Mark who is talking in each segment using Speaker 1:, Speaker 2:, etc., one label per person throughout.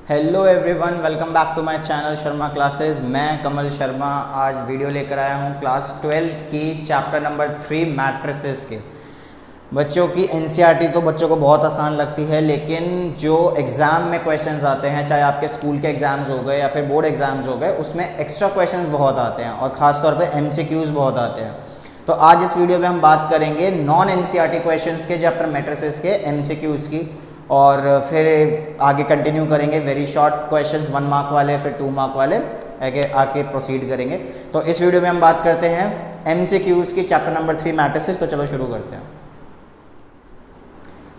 Speaker 1: Hello everyone, welcome back to my channel Sharma classes. मैं कमल शर्मा आज video लेकर आया हूँ क्लास 12 की चैप्टर नंबर 3 मैट्रिसेस के। बच्चों की एनसीईआरटी तो बच्चों को बहुत आसान लगती है, लेकिन जो एग्ज़ाम में क्वेश्चंस आते हैं, चाहे आपके स्कूल के एग्ज़ाम्स हो गए या फिर बोर्ड एग्ज़ाम्स हो गए, उसमें एक्स्ट्रा क्वेश्चंस बहुत आते हैं और ख़ासतौर पे एमसीक्यूज़ बहुत आते हैं। तो आज इस वीडियो में हम बात करेंगे नॉन एनसीईआरटी क्वेश्चंस के चैप्टर मैट्रिसेस के एमसीक्यूज़ की, और फिर आगे कंटिन्यू करेंगे वेरी शॉर्ट क्वेश्चंस 1 मार्क वाले, फिर 2 मार्क वाले आगे प्रोसीड करेंगे। तो इस वीडियो में हम बात करते हैं एमसीक्यूज़ की चैप्टर नंबर 3 मैट्रिसेस। तो चलो शुरू करते हैं।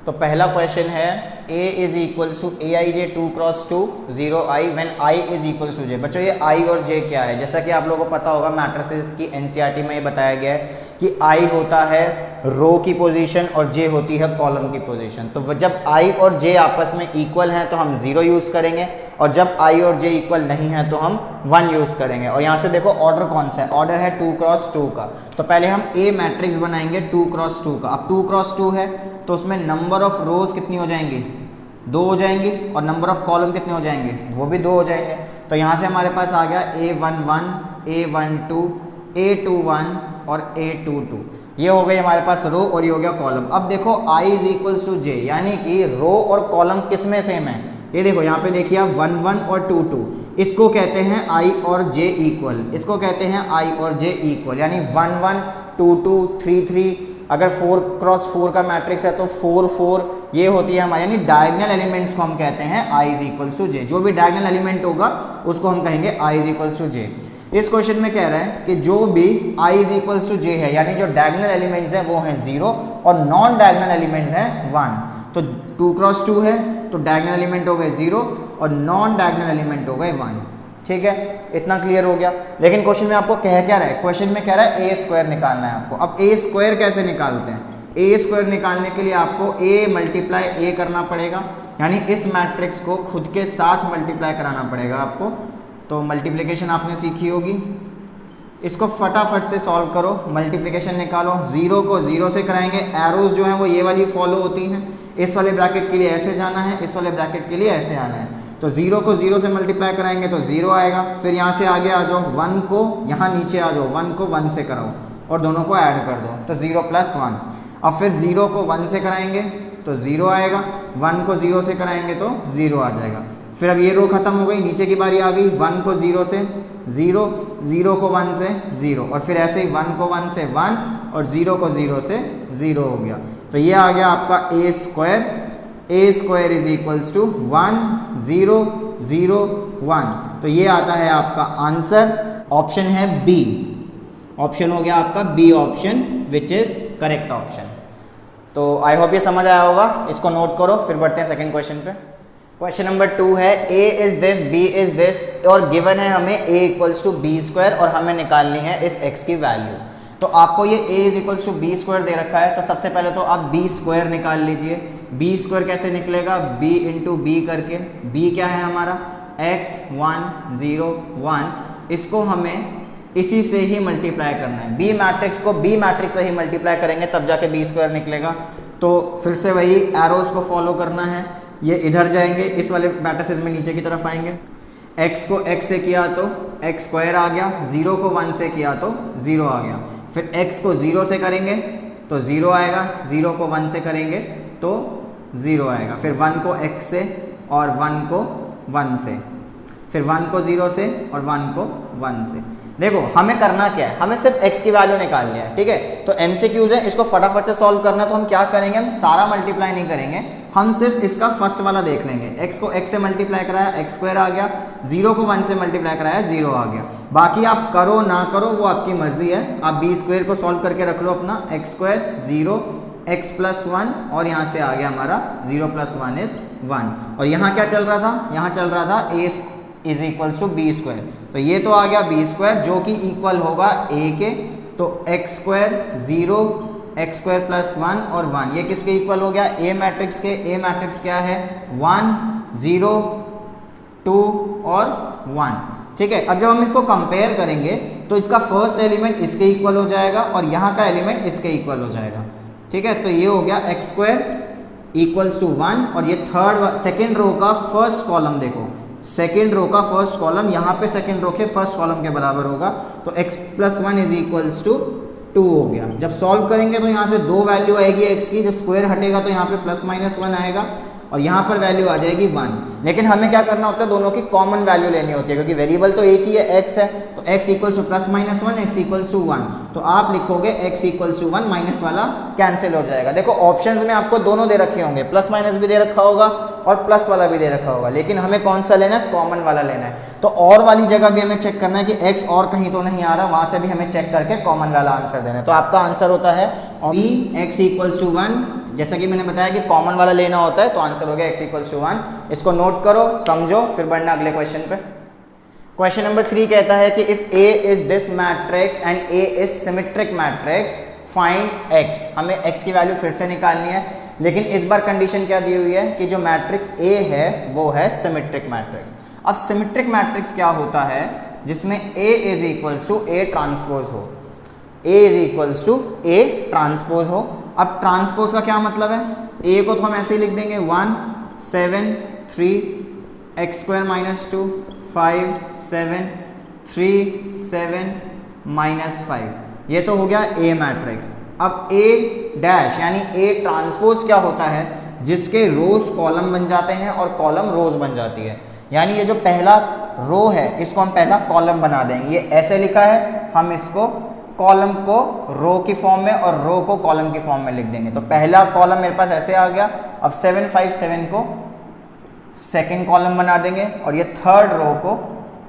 Speaker 1: तो पहला क्वेश्चन है A is equals to aij 2 cross 2 0 i when i is equals to j। बच्चों ये i और j क्या है? जैसा कि आप लोगों को पता होगा, मैट्रिसेस की एनसीईआरटी में ये बताया गया है कि i होता है रो की पोजीशन और j होती है कॉलम की पोजीशन। तो जब i और j आपस में इक्वल हैं तो हम 0 यूज़ करेंगे, और जब i और j इक्वल नहीं है तो हम 1 यूज़ करेंगे। और यहाँ से देखो ऑर्डर कौन सा है, ऑर्डर है 2 क्रॉस 2 का। तो पहले हम A मैट्रिक्स बनाएंगे 2 क्रॉस 2 का। अब 2 क्रॉस 2 है तो उसमें नंबर ऑफ रोज कितनी हो जाएंगी? 2 हो जाएंगी, और नंबर ऑफ कॉलम कितने हो जाएंगे? वो भी 2 हो जाएंगे। तो यहाँ से हमारे पास आ गया A11, A12, A21 और A22। ये हो गई हमारे पास रो और ये हो गया कॉलम। अब देखो i is equals to j, यानी कि रो और कॉलम किस में सेम है? ये देखो यहाँ पे देखिए आप 1 1 और 2 2, इसको कहते हैं i और j इक्वल, इसको कहते हैं i और j इक्वल, यानी 1 1 2 2 3 3। अगर 4 क्रॉस 4 का मैट्रिक्स है तो 4 4 ये होती है हमारी, यानी डायगोनल एलिमेंट्स को हम कहते हैं i is equals to j। जो भी डायगोनल एलिमेंट होगा उसको हम कहेंगे i is equals to j। इस क्वेश्चन में कह रहे हैं कि जो भी i is equals to j है, यानी जो डायगोनल एलिमेंट्स हैं वो हैं 0 और नॉन डायगोनल एलिमेंट्स हैं 1। तो 2 क्रॉस 2 है तो डायगोनल एलिमेंट हो गए 0 और नॉन डायगोनल एलिमेंट हो गए 1। ठीक है, इतना क्लियर हो गया। लेकिन क्वेश्चन में आपको कह क्या रहा है? क्वेश्चन में कह रहा है a स्क्वायर निकालना है आपको। अब a स्क्वायर कैसे निकालते हैं? a स्क्वायर निकालने के लिए आपको a मल्टीप्लाई a करना पड़ेगा, यानी इस मैट्रिक्स को खुद के साथ मल्टीप्लाई कराना पड़ेगा आपको। तो मल्टीप्लिकेशन आपने सीखी होगी, इसको फटाफट से सॉल्व करो, मल्टीप्लिकेशन निकालो। 0 को 0 से कराएंगे, एरोज जो हैं वो ये वाली फॉलो होती हैं। इस वाले ब्रैकेट के लिए ऐसे जाना है, इस वाले ब्रैकेट के लिए ऐसे आना है। तो 0 को 0 से मल्टीप्लाई कराएंगे तो 0 आएगा। फिर यहाँ से आगे आ जाओ, 1 को यहाँ नीचे आ जाओ, 1 को 1 से कराओ और दोनों को ऐड कर दो तो 0 प्लस 1। अब फिर 0 को 1 से कराएंगे तो 0 आएगा, 1 को 0 से कराएंगे तो 0 आ जाएगा। फिर अब ये रो खत्म हो गई, नीचे की बारी आ गई। 1 को 0 से 0, 0 को 1 से 0, और फिर ऐसे ही 1 को 1 से 1 और 0 को 0 से 0 हो गया। तो ये आ गया आपका a square is equals to 1 0 0 1। तो ये आता है आपका आंसर, ऑप्शन है बी। ऑप्शन हो गया आपका B option, which is correct option. तो आई होप ये समझ आया होगा, इसको नोट करो। फिर बढ़ते हैं सेकंड क्वेश्चन पे। क्वेश्चन नंबर 2 है a is this, b is this, और गिवन है हमें a equals to B square, और हमें निकालनी है इस x की वैल्यू। तो आपको ये a is equals to B square दे रखा है, तो सबसे पहले तो आप b स्क्वायर निकाल लीजिए। b स्क्वायर कैसे निकलेगा? b इंटू बी करके। b क्या है हमारा? x 1 0 1। इसको हमें इसी से ही मल्टीप्लाई करना है, b मैट्रिक्स को b मैट्रिक्स से ही मल्टीप्लाई करेंगे तब जाके b स्क्वायर निकलेगा। तो फिर से वही एरोज को फॉलो करना है, ये इधर जाएंगे, इस वाले मैट्रिसेस में नीचे की तरफ आएंगे। x को x से किया तो x स्क्वायर आ गया, 0 को 1 से किया तो 0 आ गया। फिर x को 0 से करेंगे तो 0 आएगा, 0 को 1 से करेंगे तो 0 आएगा। फिर 1 को x से और 1 को 1 से, फिर 1 को 0 से और 1 को 1 से। देखो हमें करना क्या है, हमें सिर्फ x की वैल्यू निकालनी है। ठीक है, तो एमसीक्यूज है, इसको फटाफट से सॉल्व करना है। तो हम क्या करेंगे, हम सारा मल्टीप्लाई नहीं करेंगे, हम सिर्फ इसका फर्स्ट वाला देख लेंगे। x को x से मल्टीप्लाई कराया, x स्क्वायर आ गया। 0 को 1 से मल्टीप्लाई कराया, 0 आ गया। बाकी आप करो ना करो वो आपकी मर्जी है। आप b स्क्वायर को सॉल्व करके रख लो अपना, x स्क्वायर 0 x प्लस 1, और यहाँ से आ गया हमारा 0 प्लस 1 इज 1। और यहाँ क्या चल रहा था? यहाँ चल रहा था a is equals to B square. तो ये तो आ गया बी स्क्वायर जो कि इक्वल होगा a के। तो x square 0 x square plus 1 और 1, ये किसके इक्वल हो गया? a मैट्रिक्स के। a मैट्रिक्स क्या है? 1 0 2 और 1। ठीक है, अब जब हम इसको कंपेयर करेंगे तो इसका फर्स्ट एलिमेंट इसके इक्वल हो जाएगा और यहाँ का एलिमेंट इसके इक्वल हो जाएगा। ठीक है, तो ये हो गया x स्क्वायर इक्वल्स टू 1 और ये सेकेंड रो का फर्स्ट कॉलम देखो, सेकेंड रो का फर्स्ट कॉलम यहाँ पे सेकेंड रो के फर्स्ट कॉलम के बराबर होगा, तो x plus 1 is equals to 2 हो गया। जब सॉल्व करेंगे तो यहाँ से 2 वैल्यू आएगी x की, जब स्क्वायर हटेगा तो यहाँ पे प्लस माइनस 1 आएगा और यहाँ पर वैल्यू आ जाएगी 1। लेकिन हमें क्या करना होता है, दोनों की कॉमन वैल्यू लेनी होती है, क्योंकि वेरिएबल तो एक ही है, x है, तो x equals to plus minus 1, x equals to 1, तो आप लिखोगे x इक्वल्स टू 1, माइनस वाला कैंसिल हो जाएगा। देखो ऑप्शंस में आपको दोनों दे रखे होंगे, प्लस माइनस भी दे रखा होगा और प्लस वाला भी दे रखा होगा, लेकिन हमें कौन सा लेना है, कॉमन वाला लेना है। तो और वाली जगह भी हमें चेक करना है कि x और कहीं तो नहीं आ रहा, वहां से भी हमें चेक करके कॉमन वाला आंसर देना है। तो आपका आंसर होता है b x इक्वल्स टू 1, जैसा कि मैंने बताया कि कॉमन वाला लेना होता है, तो आंसर हो गया x इक्वल्स टू 1। इसको नोट करो, समझो, फिर बढ़ना अगले क्वेश्चन पे। क्वेश्चन नंबर 3 कहता है कि if A is this matrix and A is symmetric matrix find x। हमें x की वैल्यू फिर से निकालनी है, लेकिन इस बार कंडीशन क्या दी हुई है कि जो मैट्रिक्स A है वो है सिमेट्रिक मैट्रिक्स। अब सिमेट्रिक मैट्रिक्स क्या होता है, जिसमें A is equals to A transpose हो, A is equals to A transpose हो। अब ट्रांसपोज का क्या मतलब है, A को तो हम ऐसे ही लिख देंगे 1 7 3 x स्क्वायर माइनस 2 5 7 3 7 माइनस 5, ये तो हो गया A मैट्रिक्स। अब A डैश यानी A ट्रांसपोज क्या होता है, जिसके रोज कॉलम बन जाते हैं और कॉलम रोज बन जाती है। यानी ये जो पहला रो है इसको हम पहला कॉलम बना देंगे, ये ऐसे लिखा है, हम इसको कॉलम को रो की फॉर्म में और रो को कॉलम की फॉर्म में लिख देंगे। तो पहला कॉलम मेरे पास ऐसे आ गया। अब 7 5 7 को सेकंड कॉलम बना देंगे और ये थर्ड रो को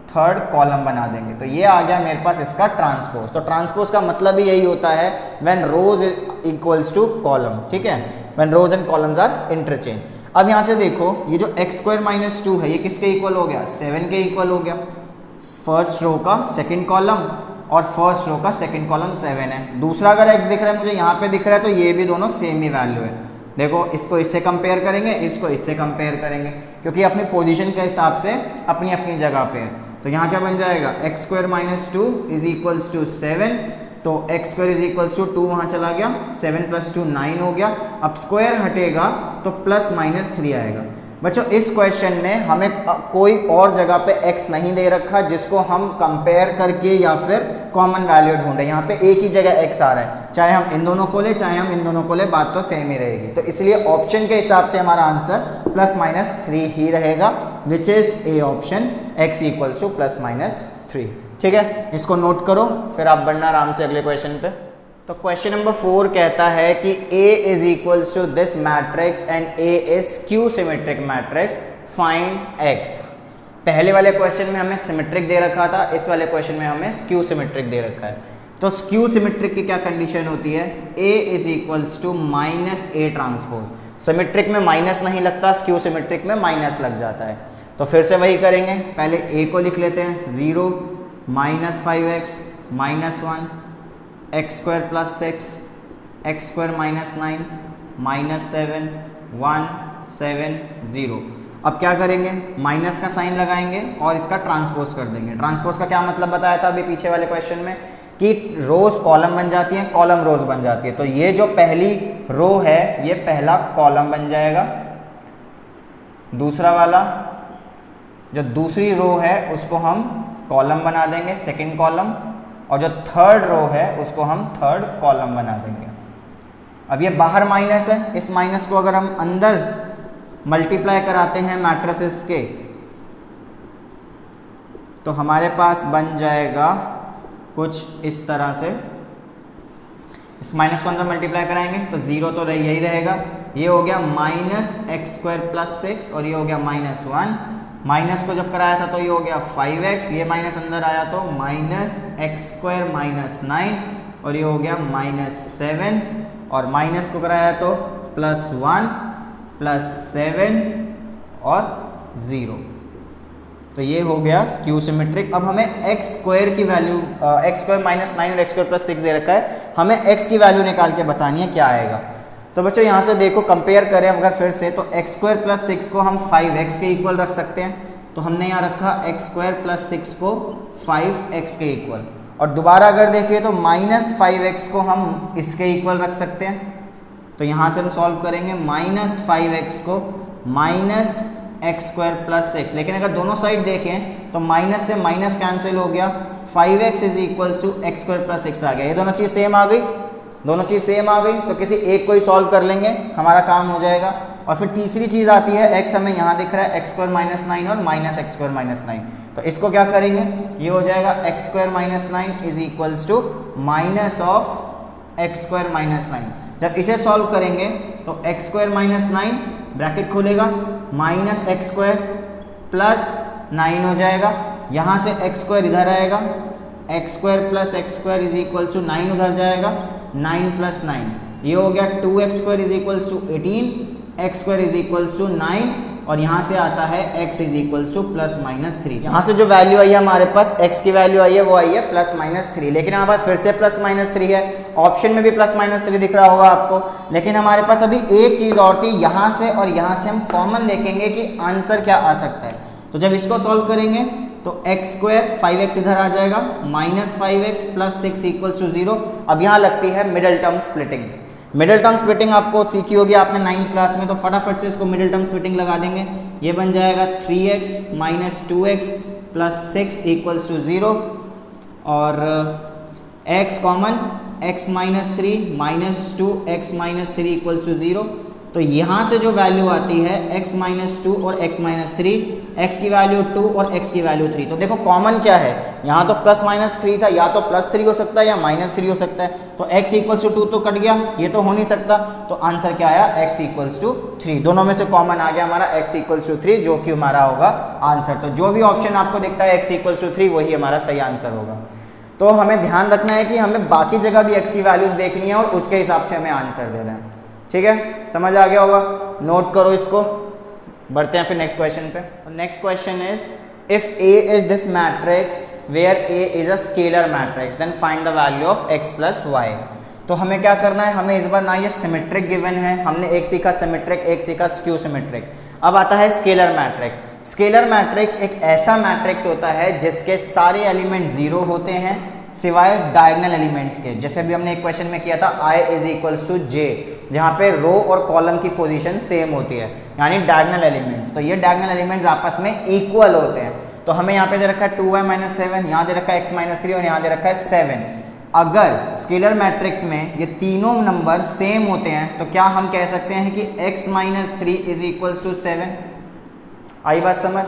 Speaker 1: थर्ड कॉलम बना देंगे, तो ये आ गया मेरे पास इसका ट्रांसपोज। तो ट्रांसपोज का मतलब ही यही होता है when rows equals to column, ठीक है, when rows and columns are interchange. अब यहाँ से देखो ये जो x स्क्वायर माइनस 2 है ये किसके इक्वल हो गया, 7 के इक्वल हो गया। फर्स्ट रो का सेकंड कॉलम और फर्स्ट रो का सेकंड कॉलम 7 है। दूसरा अगर x दिख रहा है मुझे यहाँ पे दिख रहा है, तो ये भी दोनों सेम ही वैल्यू है। देखो इसको इससे कंपेयर करेंगे, इसको इससे कंपेयर करेंगे, क्योंकि अपनी पोजीशन के हिसाब से अपनी अपनी जगह पे है। तो यहाँ क्या बन जाएगा, x square minus 2 is equals to 7, तो x square is equals to 2 वहाँ चला गया, 7 प्लस 2 9 हो गया। अब स्क्वायर हटेगा तो प्लस माइनस 3 आएगा। बच्चों इस क्वेश्चन में हमें कोई और जगह पे x नहीं दे रखा जिसको हम कंपेयर करके या फिर कॉमन वैल्यू ढूंढे। यहाँ पे एक ही जगह x आ रहा है, चाहे हम इन दोनों को ले चाहे हम इन दोनों को ले, बात तो सेम ही रहेगी। तो इसलिए ऑप्शन के हिसाब से हमारा आंसर प्लस माइनस 3 ही रहेगा, which is A option, x equals to plus minus 3। ठीक है, इसको नोट करो, फिर आप बढ़ना आराम से अगले क्वेश्चन पे। तो क्वेश्चन नंबर 4 कहता है कि A is equals to this matrix and A is skew symmetric matrix, find x। पहले वाले क्वेश्चन में हमें सिमेट्रिक दे रखा था, इस वाले क्वेश्चन में हमें स्क्यू सिमेट्रिक दे रखा है। तो स्क्यू सिमेट्रिक की क्या कंडीशन होती है, A is equals to minus A transpose. Symmetric में माइनस नहीं लगता, स्क्यू सिमेट्रिक में माइनस लग जाता है। तो फिर से वही करेंगे, पहले A को लिख लेते हैं 0 minus 5x minus 1 x square plus 6 x square minus 9 minus 7 1 7 0। अब क्या करेंगे, माइनस का साइन लगाएंगे और इसका ट्रांसपोज कर देंगे। ट्रांसपोज का क्या मतलब बताया था अभी पीछे वाले क्वेश्चन में, कि रोज कॉलम बन जाती हैं, कॉलम रोज बन जाती है। तो ये जो पहली रो है ये पहला कॉलम बन जाएगा, दूसरा वाला जो दूसरी रो है उसको हम कॉलम बना देंगे, सेकंड कॉलम, और जो थर्ड रो है उसको हम थर्ड कॉलम बना देंगे। अब ये बाहर माइनस है, इस माइनस को अगर हम अंदर मल्टीप्लाई कराते हैं मैट्रिसेस के, तो हमारे पास बन जाएगा कुछ इस तरह से। इस माइनस को अंदर मल्टीप्लाई कराएंगे तो 0 तो यही रहेगा, ये हो गया माइनस एक्स स्क्वायर प्लस 6 और ये हो गया माइनस 1। माइनस को जब कराया था तो ये हो गया 5x, ये माइनस अंदर आया तो माइनस एक्स स्क्वायर माइनस 9 और ये हो गया माइनस 7, और माइनस को कराया तो प्लस 1 प्लस 7 और 0। तो ये हो गया स्क्यू सिमेट्रिक। अब हमें एक्स स्क्वायर की वैल्यू, एक्स स्क्वायर माइनस 9 और एक्स स्क्वायर प्लस 6 दे रखा है, हमें एक्स की वैल्यू निकाल के बतानी है क्या आएगा। तो बच्चों यहाँ से देखो कंपेयर करें अगर फिर से, तो एक्स स्क्वायर प्लस 6 को हम 5x के इक्वल रख सकते हैं। तो हमने यहाँ रखा एक्स स्क्वायर प्लस 6 को 5x के इक्वल, और दोबारा अगर देखिए तो माइनस 5x को हम इसके इक्वल रख सकते हैं। तो यहाँ से हम सॉल्व करेंगे -5x को -x² + 6, लेकिन अगर दोनों साइड देखें तो माइनस से माइनस कैंसिल हो गया, 5x = x² + 6 आ गया। ये दोनों चीज़ सेम आ गई, दोनों चीज़ सेम आ गई, तो किसी एक को ही सॉल्व कर लेंगे, हमारा काम हो जाएगा। और फिर तीसरी चीज़ आती है, x हमें यहाँ दिख रहा है x² - 9 और -x² - 9, तो इसको क्या करेंगे, ये हो जाएगा x² - 9 - -(x²- 9)। जब इसे सॉल्व करेंगे तो x² - 9 ब्रैकेट खोलेगा -x² + 9 हो जाएगा, यहाँ से x² इधर आएगा, x² + x² = 9 उधर जाएगा, 9 + 9 ये हो गया 2x² = 18, x² = 9 और यहाँ से आता है x = ±3। यहाँ से जो वैल्यू आई है हमारे पास, x की वैल्यू आई है वो आई है +-3, लेकिन हमारे पास फिर से +-3 है, ऑप्शन में भी +-3 दिख रहा होगा आपको, लेकिन हमारे पास अभी एक चीज़ और थी, यहाँ से और यहाँ से हम कॉमन देखेंगे कि आंसर क्या आ सकता है। तो जब इसको सॉल्व करेंगे तो x² 5x इधर आ जाएगा, -5x + 6 = 0। अब यहाँ लगती है middle term splitting. Middle term splitting आपको सीखी होगी आपने 9th क्लास में, तो फटाफट से इसको मिडिल टर्म स्प्लिटिंग लगा देंगे। ये बन जाएगा 3x - 2x + 6 = 0 और x कॉमन, x - 3 - 2x - 3 = 0। तो यहाँ से जो वैल्यू आती है x - 2 और x - 3, x की वैल्यू 2 और x की वैल्यू 3। तो देखो कॉमन क्या है, यहाँ तो +-3 था, या तो +3 हो सकता है या -3 हो सकता है, तो x = 2 तो कट गया, ये तो हो नहीं सकता, तो आंसर क्या आया, x = 3। दोनों में से कॉमन आ गया हमारा x = 3, जो कि हमारा होगा आंसर। तो जो भी ऑप्शन आपको दिखता है x = 3 वही हमारा सही आंसर होगा। तो हमें ध्यान रखना है कि हमें बाकी जगह भी x की वैल्यूज देखनी है और उसके हिसाब से हमें आंसर देना है, ठीक है, समझ आ गया होगा, नोट करो इसको। बढ़ते हैं फिर नेक्स्ट क्वेश्चन पे। Next question is, if A is this matrix where A is a scalar matrix then find the value of x + y। तो हमें क्या करना है, हमें इस बार ना ये सिमेट्रिक गिवन है, हमने एक सीखा सिमेट्रिक, एक सीखा स्क्यू सिमेट्रिक, अब आता है स्केलर मैट्रिक्स। स्केलर मैट्रिक्स एक ऐसा मैट्रिक्स होता है जिसके सारे एलिमेंट 0 होते हैं सिवाय डायगोनल एलिमेंट्स के। जैसे अभी हमने एक क्वेश्चन में किया था I = j, जहाँ पे रो और कॉलम की पोजीशन सेम होती है, यानी डायगोनल एलिमेंट्स। तो ये डायगोनल एलिमेंट्स आपस में इक्वल होते हैं। तो हमें यहाँ पे दे रखा है 2y - 7, यहाँ दे रखा है x - 3 और यहाँ दे रखा है 7। अगर स्केलर मैट्रिक्स में ये तीनों नंबर सेम होते हैं तो क्या हम कह सकते हैं कि x - 3 = 7। आई बात समझ,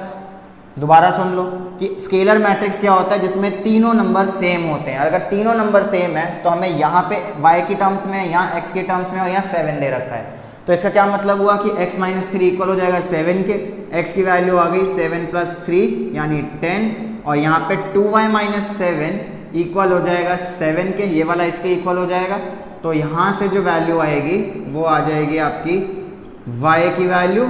Speaker 1: दोबारा सुन लो कि स्केलर मैट्रिक्स क्या होता है, जिसमें तीनों नंबर सेम होते हैं। अगर तीनों नंबर सेम है तो हमें यहाँ पे y की टर्म्स में, यहाँ x के टर्म्स में और यहाँ 7 दे रखा है, तो इसका क्या मतलब हुआ कि x - 3 इक्वल हो जाएगा 7 के, x की वैल्यू आ गई 7 + 3 यानी 10, और यहाँ पे 2y - 7 इक्वल हो जाएगा 7 के, ये वाला इसके इक्वल हो जाएगा। तो यहाँ से जो वैल्यू आएगी वो आ जाएगी आपकी y की वैल्यू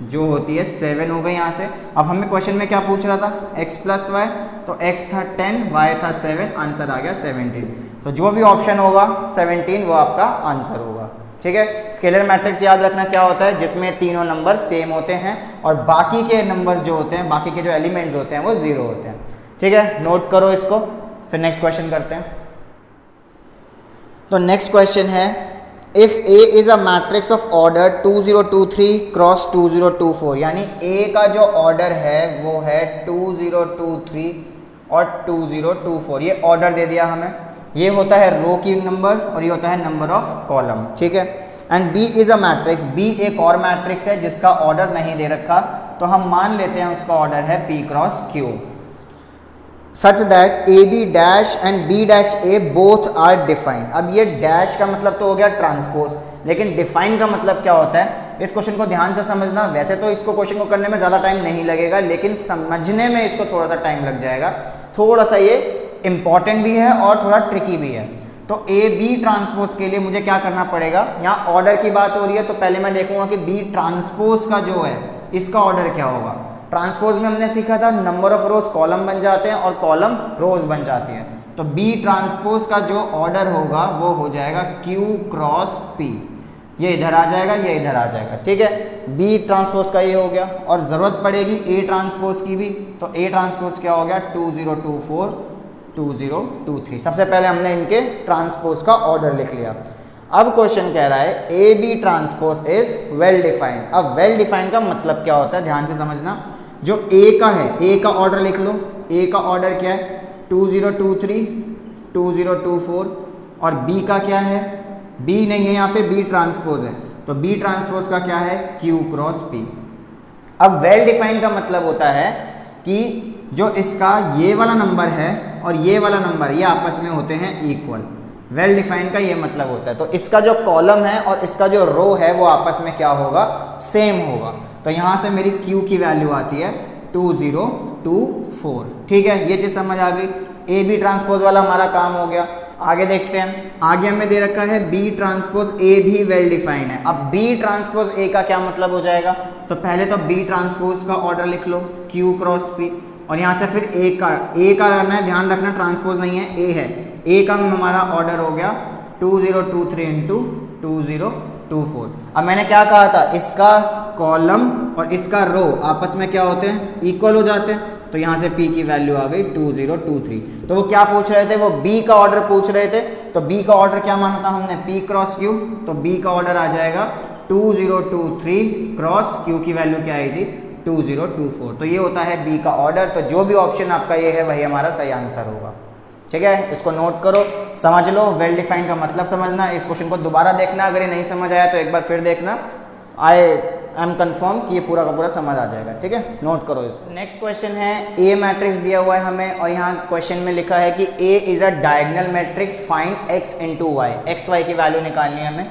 Speaker 1: जो होती है 7 हो गई यहाँ से। अब हमें क्वेश्चन में क्या पूछ रहा था, x + y, तो x था 10, y था 7, आंसर आ गया 17। तो जो भी ऑप्शन होगा 17 वो आपका आंसर होगा, ठीक है। स्केलर मैट्रिक्स याद रखना क्या होता है, जिसमें तीनों नंबर सेम होते हैं और बाकी के नंबर्स जो होते हैं, बाकी के जो एलिमेंट्स होते हैं वो 0 होते हैं, ठीक है, नोट करो इसको। फिर नेक्स्ट क्वेश्चन करते हैं। तो नेक्स्ट क्वेश्चन है, if A is a matrix of order 2023 cross 2024, यानी A का जो ऑर्डर है वो है 2023 और 2024, ये ऑर्डर दे दिया हमें, ये होता है रो की नंबर और ये होता है नंबर ऑफ कॉलम, ठीक है। And B is a matrix, B एक और मैट्रिक्स है जिसका ऑर्डर नहीं दे रखा, तो हम मान लेते हैं उसका ऑर्डर है P cross Q, such that AB dash and B dash A both are defined. अब ये डैश का मतलब तो हो गया ट्रांसपोज, लेकिन डिफाइन का मतलब क्या होता है, इस क्वेश्चन को ध्यान से समझना। वैसे तो इसको क्वेश्चन को करने में ज़्यादा टाइम नहीं लगेगा, लेकिन समझने में इसको थोड़ा सा टाइम लग जाएगा, थोड़ा सा ये इंपॉर्टेंट भी है और थोड़ा ट्रिकी भी है। तो AB ट्रांसपोज के लिए मुझे क्या करना पड़ेगा, यहाँ ऑर्डर की बात हो रही है तो पहले मैं देखूंगा कि B ट्रांसपोज का जो है इसका ऑर्डर क्या होगा। ट्रांसपोज में हमने सीखा था नंबर ऑफ रोज कॉलम बन जाते हैं और कॉलम रोज बन जाती है, तो B ट्रांसपोज का जो ऑर्डर होगा वो हो जाएगा Q क्रॉस P, ये इधर आ जाएगा, ये इधर आ जाएगा, ठीक है। B ट्रांसपोज का ये हो गया, और ज़रूरत पड़ेगी A ट्रांसपोज की भी, तो A ट्रांसपोज क्या हो गया 2024 2023। सबसे पहले हमने इनके ट्रांसपोज का ऑर्डर लिख लिया। अब क्वेश्चन कह रहा है A B transpose is well defined. अब वेल डिफाइंड का मतलब क्या होता है, ध्यान से समझना। जो ए का है, ए का ऑर्डर लिख लो। ए का ऑर्डर क्या है, 2023 2024। और बी का क्या है, बी नहीं है यहाँ पे, बी ट्रांसपोज है, तो बी ट्रांसपोज का क्या है, क्यू क्रॉस पी। अब वेल डिफाइंड का मतलब होता है कि जो इसका ये वाला नंबर है और ये वाला नंबर, ये आपस में होते हैं इक्वल। वेल डिफाइंड का ये मतलब होता है। तो इसका जो कॉलम है और इसका जो रो है वो आपस में क्या होगा, सेम होगा। तो यहाँ से मेरी Q की वैल्यू आती है 2024। ठीक है, ये चीज़ समझ आ गई। ए बी ट्रांसपोज वाला हमारा काम हो गया। आगे देखते हैं, आगे हमें दे रखा है बी ट्रांसपोज ए भी वेल डिफाइंड है। अब बी ट्रांसपोज ए का क्या मतलब हो जाएगा, तो पहले तो बी ट्रांसपोज का ऑर्डर लिख लो, क्यू क्रॉस पी। और यहाँ से फिर ए का करना है, ध्यान रखना ट्रांसपोज नहीं है, ए है। ए का हमारा ऑर्डर हो गया 2023 इंटू 2024। अब मैंने क्या कहा था, इसका कॉलम और इसका रो आपस में क्या होते हैं, इक्वल हो जाते हैं। तो यहाँ से P की वैल्यू आ गई 2023। तो वो क्या पूछ रहे थे, वो B का ऑर्डर पूछ रहे थे। तो B का ऑर्डर क्या माना था हमने, P क्रॉस Q। तो B का ऑर्डर आ जाएगा 2023 क्रॉस Q की वैल्यू क्या आई थी, 2024। तो ये होता है B का ऑर्डर। तो जो भी ऑप्शन आपका ये है वही हमारा सही आंसर होगा। ठीक है, इसको नोट करो, समझ लो। वेल डिफाइंड का मतलब समझना। इस क्वेश्चन को दोबारा देखना, अगर ये नहीं समझ आया तो एक बार फिर देखना। आई एम कन्फर्म कि ये पूरा का पूरा समझ आ जाएगा। ठीक है, नोट करो इसको। नेक्स्ट क्वेश्चन है, ए मैट्रिक्स दिया हुआ है हमें और यहाँ क्वेश्चन में लिखा है कि A is a diagonal matrix, find X into Y. X Y की वैल्यू निकालनी है हमें।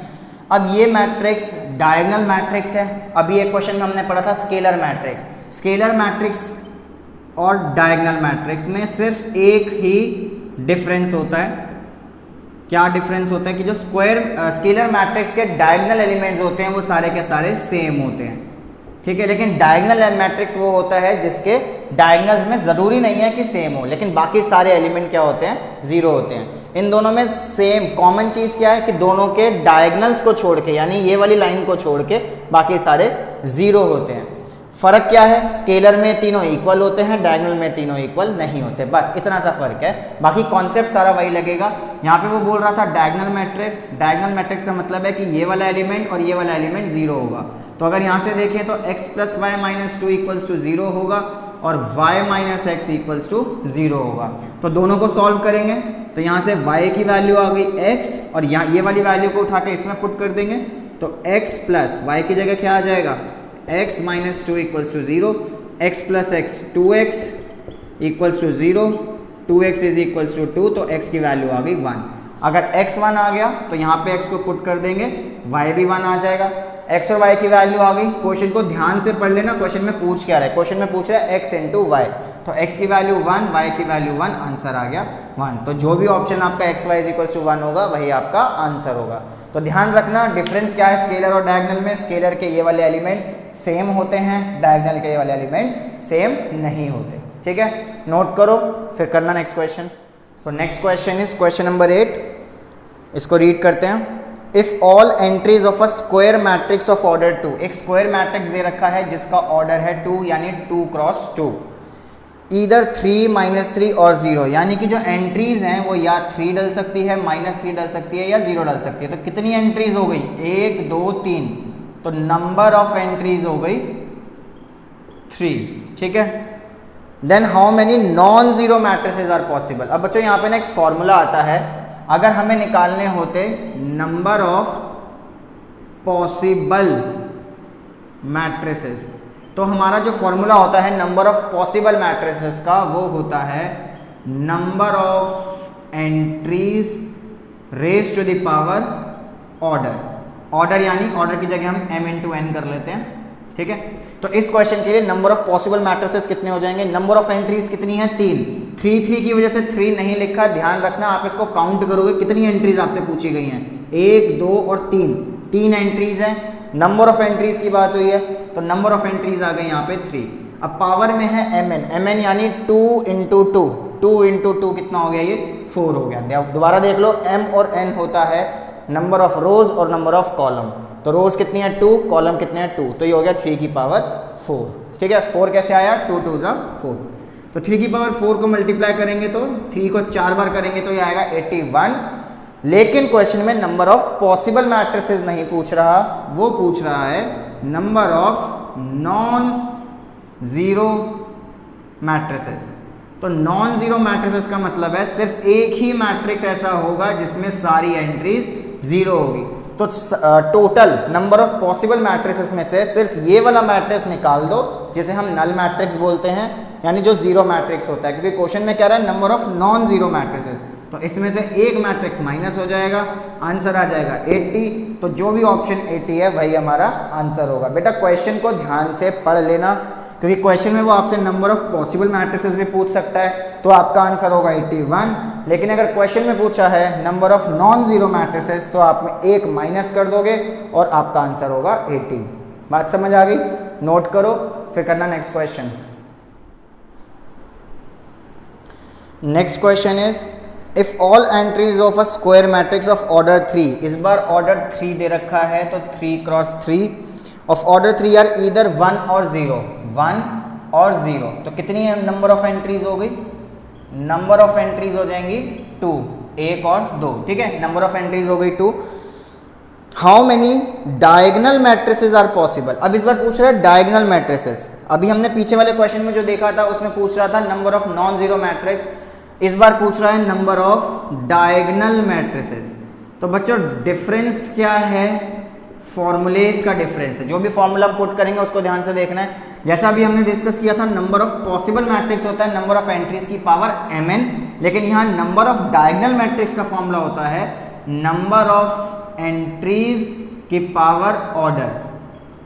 Speaker 1: अब ये मैट्रिक्स डायगोनल मैट्रिक्स है। अभी एक क्वेश्चन में हमने पढ़ा था स्केलर मैट्रिक्स। स्केलर मैट्रिक्स और डायगोनल मैट्रिक्स में सिर्फ एक ही डिफरेंस होता है। क्या डिफरेंस होता है कि जो स्केलर मैट्रिक्स के डायगोनल एलिमेंट्स होते हैं वो सारे के सारे सेम होते हैं। ठीक है, लेकिन डायगोनल मैट्रिक्स वो होता है जिसके डायगोनल्स में ज़रूरी नहीं है कि सेम हो, लेकिन बाकी सारे एलिमेंट क्या होते हैं, जीरो होते हैं। इन दोनों में सेम कॉमन चीज़ क्या है कि दोनों के डायगोनल्स को छोड़ के, यानी ये वाली लाइन को छोड़ के बाकी सारे जीरो होते हैं। फ़र्क क्या है, स्केलर में तीनों इक्वल होते हैं, डायगोनल में तीनों इक्वल नहीं होते, बस इतना सा फर्क है। बाकी कॉन्सेप्ट सारा वही लगेगा। यहाँ पे वो बोल रहा था डायगोनल मैट्रिक्स। डायगोनल मैट्रिक्स का मतलब है कि ये वाला एलिमेंट और ये वाला एलिमेंट जीरो होगा। तो अगर यहाँ से देखें तो x + y - 2 = 0 होगा और y - x = 0 होगा। तो दोनों को सॉल्व करेंगे तो यहाँ से y की वैल्यू आ गई x और यहाँ ये वाली वैल्यू को उठा के इसमें पुट कर देंगे तो x + y की जगह क्या आ जाएगा, x - 2 = 0, x + x 2x = 0, 2x = 2, तो x की वैल्यू आ गई 1। अगर x 1 आ गया तो यहाँ पे x को पुट कर देंगे, y भी 1 आ जाएगा। x और y की वैल्यू आ गई। क्वेश्चन को ध्यान से पढ़ लेना, क्वेश्चन में पूछ क्या रहा है, क्वेश्चन में पूछ रहा है x × y। तो x की वैल्यू 1, y की वैल्यू 1, आंसर आ गया 1। तो जो भी ऑप्शन आपका x y = 1 होगा वही आपका आंसर होगा। तो ध्यान रखना डिफरेंस क्या है स्केलर और डायगोनल में। स्केलर के ये वाले एलिमेंट्स सेम होते हैं, डायगोनल के ये वाले एलिमेंट्स सेम नहीं होते। ठीक है, नोट करो, फिर करना next question. So next question is question number 8। इसको रीड करते हैं। If all entries of a square matrix of order 2, एक स्क्वायर मैट्रिक्स दे रखा है जिसका ऑर्डर है 2 यानी 2 × 2, ईदर 3 - 3 और 0, यानी कि जो एंट्रीज हैं वो या 3 डल सकती है, -3 डल सकती है या 0 डल सकती है। तो कितनी एंट्रीज हो गई, 1 2 3, तो नंबर ऑफ एंट्रीज हो गई 3। ठीक है, then how many non zero matrices are possible. अब बच्चों यहाँ पे ना एक फॉर्मूला आता है, अगर हमें निकालने होते नंबर ऑफ पॉसिबल मैट्रिसेस, तो हमारा जो फॉर्मूला होता है नंबर ऑफ पॉसिबल मैट्रिसेस का, वो होता है number of entries raise to the power order. Order यानी ऑर्डर की जगह हम m × n कर लेते हैं। ठीक है, तो इस क्वेश्चन के लिए नंबर ऑफ पॉसिबल मैट्रिसेस कितने हो जाएंगे, नंबर ऑफ एंट्रीज कितनी है 3। 3 की वजह से 3 नहीं लिखा, ध्यान रखना आप इसको काउंट करोगे कितनी एंट्रीज आपसे पूछी गई हैं, 1 2 और 3 एंट्रीज हैं। नंबर ऑफ एंट्रीज की बात हुई है तो नंबर ऑफ एंट्रीज आ गई यहाँ पे 3। अब पावर में है mn यानी 2 × 2, 2 × 2 कितना हो गया, ये 4 हो गया। दोबारा देख लो, m और n होता है नंबर ऑफ रोज और नंबर ऑफ कॉलम। तो रोज कितनी है 2, कॉलम कितने हैं 2, तो ये हो गया 3 की पावर 4। ठीक है, 4 कैसे आया, 2 2 = 4। तो 3 की पावर 4 को मल्टीप्लाई करेंगे तो 3 को 4 बार करेंगे तो ये आएगा 81। लेकिन क्वेश्चन में नंबर ऑफ पॉसिबल मैट्रिसेस नहीं पूछ रहा, वो पूछ रहा है number of non zero matrices. तो नॉन जीरो मैट्रिसेस का मतलब है सिर्फ एक ही मैट्रिक्स ऐसा होगा जिसमें सारी एंट्रीज जीरो होगी। तो total number of possible matrices में से सिर्फ ये वाला मैट्रिक्स निकाल दो जिसे हम नल मैट्रिक्स बोलते हैं, यानी जो जीरो मैट्रिक्स होता है, क्योंकि क्वेश्चन में कह रहा है number of non zero matrices. तो इसमें से एक मैट्रिक्स माइनस हो जाएगा, आंसर आ जाएगा 80। तो जो भी ऑप्शन 80 है वही हमारा आंसर होगा। बेटा क्वेश्चन को ध्यान से पढ़ लेना, क्योंकि क्वेश्चन में वो आपसे नंबर ऑफ पॉसिबल मैट्रिसेस भी पूछ सकता है, तो आपका आंसर होगा 81। लेकिन अगर क्वेश्चन में पूछा है number of non zero matrices तो आप में एक माइनस कर दोगे और आपका आंसर होगा 80। बात समझ आ गई? नोट करो, फिर करना next question. Next question is if all entries of a square matrix of order 3, इस बार ऑर्डर 3 दे रखा है, तो 3 cross 3 of order 3 are either 1 और 0, 1 और 0, तो कितनी नंबर ऑफ एंट्रीज हो गई? नंबर ऑफ एंट्रीज हो जाएंगी 2, 1 और 2, ठीक है, नंबर ऑफ एंट्रीज हो गई 2। How many diagonal matrices are possible? अब इस बार पूछ रहा है डायगोनल मैट्रिसेस। अभी हमने पीछे वाले क्वेश्चन में जो देखा था उसमें पूछ रहा था number of non zero matrix, इस बार पूछ रहा है नंबर ऑफ डायगोनल मैट्रिसेस। तो बच्चों डिफरेंस क्या है? फॉर्मूलेस का डिफरेंस है। जो भी फॉर्मूला पुट करेंगे उसको ध्यान से देखना है। जैसा अभी हमने डिस्कस किया था नंबर ऑफ पॉसिबल मैट्रिक्स होता है नंबर ऑफ एंट्रीज की पावर mn, लेकिन यहाँ नंबर ऑफ डायगोनल मैट्रिक्स का फॉर्मूला होता है नंबर ऑफ एंट्रीज की पावर ऑर्डर।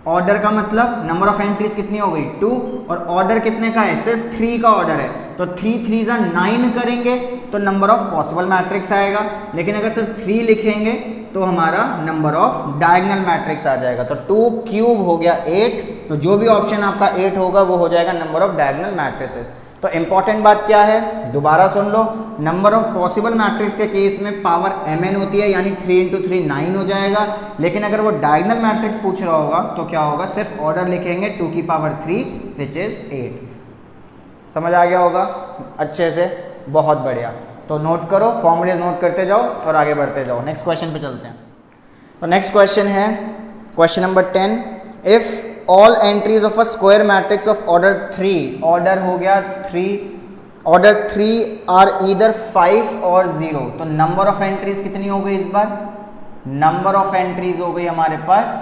Speaker 1: ऑर्डर का मतलब नंबर ऑफ एंट्रीज कितनी हो गई? 2, और ऑर्डर कितने का है? सिर्फ 3 का ऑर्डर है, तो 3 3 9 करेंगे तो नंबर ऑफ पॉसिबल मैट्रिक्स आएगा। लेकिन अगर सिर्फ 3 लिखेंगे तो हमारा नंबर ऑफ डायगोनल मैट्रिक्स आ जाएगा। तो 2 क्यूब हो गया 8, तो जो भी ऑप्शन आपका 8 होगा वो हो जाएगा नंबर ऑफ डायगोनल मैट्रिसेस। तो इंपॉर्टेंट बात क्या है, दोबारा सुन लो, नंबर ऑफ पॉसिबल मैट्रिक्स के केस में पावर mn होती है, यानी 3 × 3 9 हो जाएगा। लेकिन अगर वो डायगोनल मैट्रिक्स पूछ रहा होगा तो क्या होगा? सिर्फ ऑर्डर लिखेंगे 2 की पावर 3 विच इज 8। समझ आ गया होगा अच्छे से? बहुत बढ़िया। तो नोट करो, फॉर्मूलेज नोट करते जाओ और आगे बढ़ते जाओ। नेक्स्ट क्वेश्चन पे चलते हैं। तो नेक्स्ट क्वेश्चन है question number 10, if all entries of a square matrix of order 3, order हो गया 3, ऑर्डर 3 आर ईदर 5 और 0, तो नंबर ऑफ एंट्रीज कितनी हो गई इस बार? नंबर ऑफ एंट्रीज हो गई हमारे पास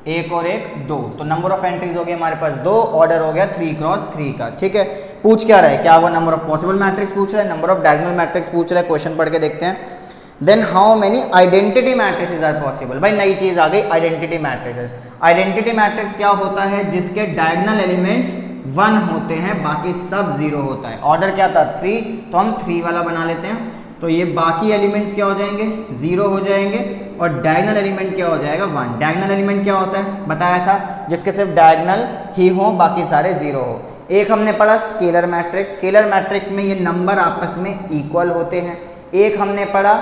Speaker 1: 1 और 1 2, तो नंबर ऑफ एंट्रीज हो गई हमारे पास 2, ऑर्डर हो गया 3 क्रॉस 3 का, ठीक है। पूछ क्या रहा है? क्या वो नंबर ऑफ पॉसिबल मैट्रिक्स पूछ रहा है, नंबर ऑफ डायगोनल मैट्रिक्स पूछ रहा है? क्वेश्चन पढ़ के देखते हैं। Then how many identity matrices are possible? भाई नई चीज आ गई, आइडेंटिटी मैट्रिसेस। आइडेंटिटी मैट्रिक्स क्या होता है? जिसके डायगोनल एलिमेंट्स 1 होते हैं, बाकी सब 0 होता है। ऑर्डर क्या था? 3, तो हम 3 वाला बना लेते हैं। तो ये बाकी एलिमेंट्स क्या हो जाएंगे? 0 हो जाएंगे, और डायगोनल एलिमेंट क्या हो जाएगा? 1। डायगोनल एलिमेंट क्या होता है बताया था? जिसके सिर्फ डायगोनल ही हो, बाकी सारे 0 हो। एक हमने पढ़ा स्केलर मैट्रिक्स। स्केलर मैट्रिक्स में ये नंबर आपस में इक्वल होते हैं। एक हमने पढ़ा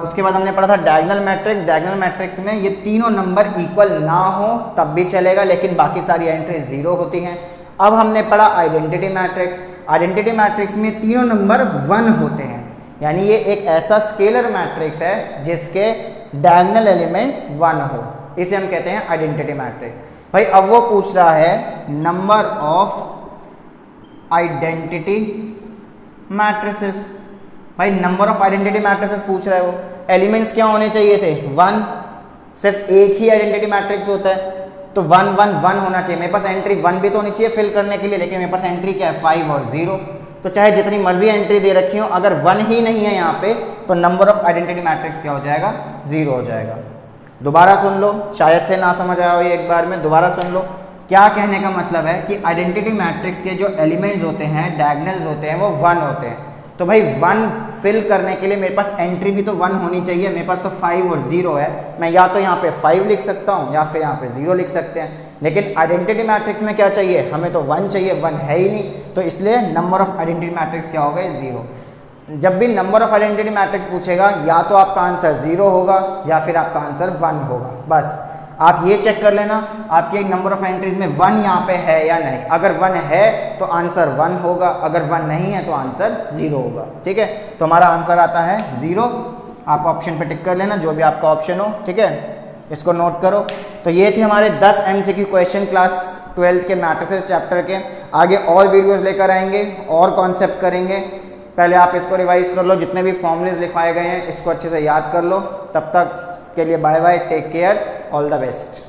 Speaker 1: उसके बाद हमने पढ़ा था डायगोनल मैट्रिक्स। डायगोनल मैट्रिक्स में ये तीनों नंबर इक्वल ना हो तब भी चलेगा, लेकिन बाकी सारी एंट्री 0 होती हैं। अब हमने पढ़ा आइडेंटिटी मैट्रिक्स। आइडेंटिटी मैट्रिक्स में तीनों नंबर 1 होते हैं, यानी ये एक ऐसा स्केलर मैट्रिक्स है जिसके डायगोनल एलिमेंट्स 1 हो, इसे हम कहते हैं आइडेंटिटी मैट्रिक्स। भाई अब वो पूछ रहा है नंबर ऑफ आइडेंटिटी मैट्रिसेस। भाई नंबर ऑफ आइडेंटिटी मैट्रिसेस पूछ रहा है, वो एलिमेंट्स क्या होने चाहिए थे? 1। सिर्फ एक ही आइडेंटिटी मैट्रिक्स होता है, तो 1 1 1 होना चाहिए। मेरे पास एंट्री 1 भी तो होनी चाहिए फिल करने के लिए, लेकिन मेरे पास एंट्री क्या है? 5 और 0। तो चाहे जितनी मर्जी एंट्री दे रखी हो, अगर 1 ही नहीं है यहाँ पे, तो नंबर ऑफ आइडेंटिटी मैट्रिक्स क्या हो जाएगा? 0 हो जाएगा। दोबारा सुन लो, शायद से ना समझ आया हो ये, एक बार में दोबारा सुन लो। क्या कहने का मतलब है कि आइडेंटिटी मैट्रिक्स के जो एलिमेंट्स होते हैं, डायगोनल्स होते हैं, वो 1 होते हैं। तो भाई 1 फिल करने के लिए मेरे पास एंट्री भी तो 1 होनी चाहिए। मेरे पास तो 5 और 0 है, मैं या तो यहाँ पे 5 लिख सकता हूँ या फिर यहाँ पे 0 लिख सकते हैं। लेकिन आइडेंटिटी मैट्रिक्स में क्या चाहिए? हमें तो 1 चाहिए, 1 है ही नहीं, तो इसलिए नंबर ऑफ आइडेंटिटी मैट्रिक्स क्या होगा? 0। जब भी नंबर ऑफ आइडेंटिटी मैट्रिक्स पूछेगा, या तो आपका आंसर 0 होगा या फिर आपका आंसर 1 होगा। बस आप ये चेक कर लेना आपके नंबर ऑफ एंट्रीज में 1 यहाँ पे है या नहीं। अगर 1 है तो आंसर 1 होगा, अगर 1 नहीं है तो आंसर 0 होगा, ठीक है। तो हमारा आंसर आता है 0। आप ऑप्शन पे टिक कर लेना, जो भी आपका ऑप्शन हो, ठीक है, इसको नोट करो। तो ये थी हमारे 10 MCQ क्वेश्चन क्लास 12 के मैट्रिसेस चैप्टर के। आगे और वीडियोस लेकर आएंगे और कॉन्सेप्ट करेंगे। पहले आप इसको रिवाइज कर लो, जितने भी फॉर्मूलेज लिखवाए गए हैं इसको अच्छे से याद कर लो। तब तक के लिए bye bye, take care, all the best.